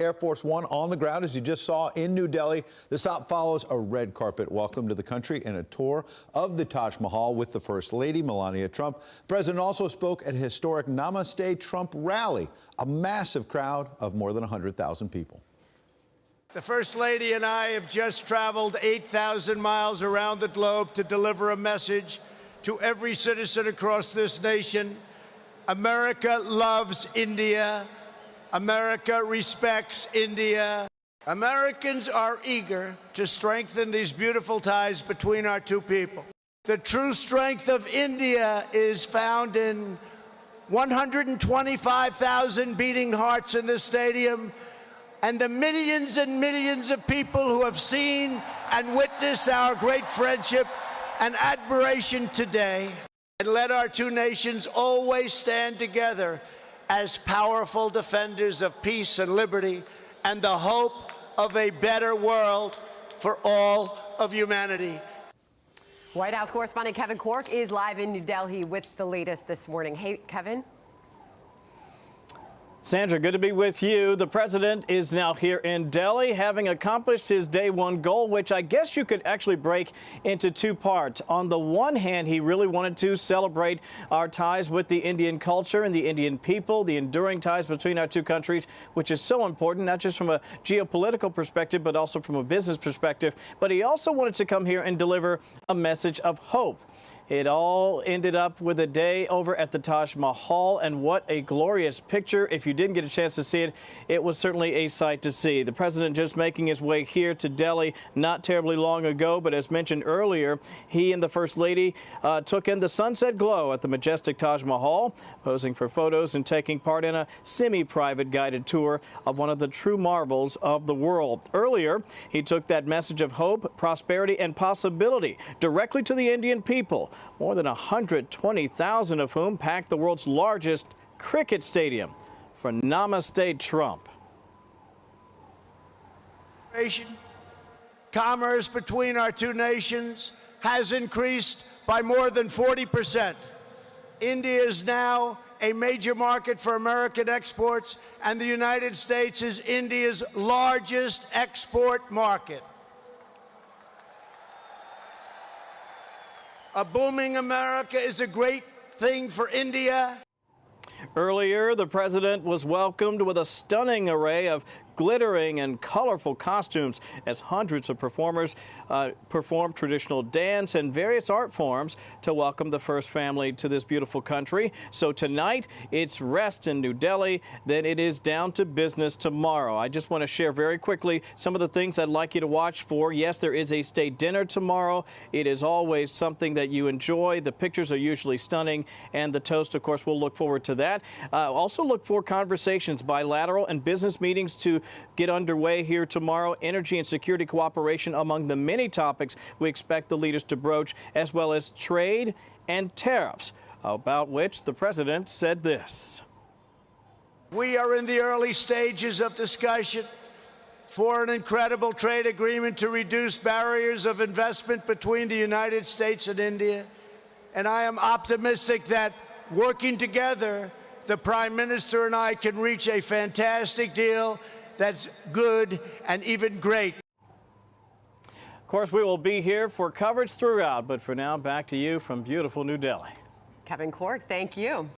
Air Force One on the ground, as you just saw in New Delhi. The stop follows a red carpet welcome to the country and a tour of the Taj Mahal with the First Lady, Melania Trump. The president also spoke at a historic Namaste Trump rally, a massive crowd of more than 100,000 people. The First Lady and I have just traveled 8,000 miles around the globe to deliver a message to every citizen across this nation. America loves India. America respects India. Americans are eager to strengthen these beautiful ties between our two people. The true strength of India is found in 125,000 beating hearts in this stadium and the millions and millions of people who have seen and witnessed our great friendship and admiration today. And let our two nations always stand together as powerful defenders of peace and liberty and the hope of a better world for all of humanity. White House correspondent Kevin Corke is live in New Delhi with the latest this morning. Hey, Kevin. Sandra, good to be with you. The president is now here in Delhi, having accomplished his day one goal, which I guess you could actually break into two parts. On the one hand, he really wanted to celebrate our ties with the Indian culture and the Indian people, the enduring ties between our two countries, which is so important, not just from a geopolitical perspective, but also from a business perspective. But he also wanted to come here and deliver a message of hope. It all ended up with a day over at the Taj Mahal, and what a glorious picture. If you didn't get a chance to see it, it was certainly a sight to see. The president just making his way here to Delhi not terribly long ago, but as mentioned earlier, he and the First Lady took in the sunset glow at the majestic Taj Mahal, posing for photos and taking part in a semi-private guided tour of one of the true marvels of the world. Earlier, he took that message of hope, prosperity, and possibility directly to the Indian people, more than 120,000 of whom packed the world's largest cricket stadium for Namaste Trump. Commerce between our two nations has increased by more than 40%. India is now a major market for American exports, and the United States is India's largest export market. A booming America is a great thing for India. Earlier, the president was welcomed with a stunning array of glittering and colorful costumes as hundreds of performers performed traditional dance and various art forms to welcome the first family to this beautiful country. So tonight, it's rest in New Delhi, then it is down to business tomorrow. I just want to share very quickly some of the things I'd like you to watch for. Yes, there is a state dinner tomorrow. It is always something that you enjoy. The pictures are usually stunning, and the toast, of course, we'll look forward to that. Also look for conversations, bilateral and business meetings to get underway here tomorrow. Energy and security cooperation among the many topics we expect the leaders to broach, as well as trade and tariffs, about which the president said this. We are in the early stages of discussion for an incredible trade agreement to reduce barriers of investment between the United States and India. And I am optimistic that working together, the Prime Minister and I can reach a fantastic deal that's good and even great. Of course, we will be here for coverage throughout, but for now, back to you from beautiful New Delhi. Kevin Corke, thank you.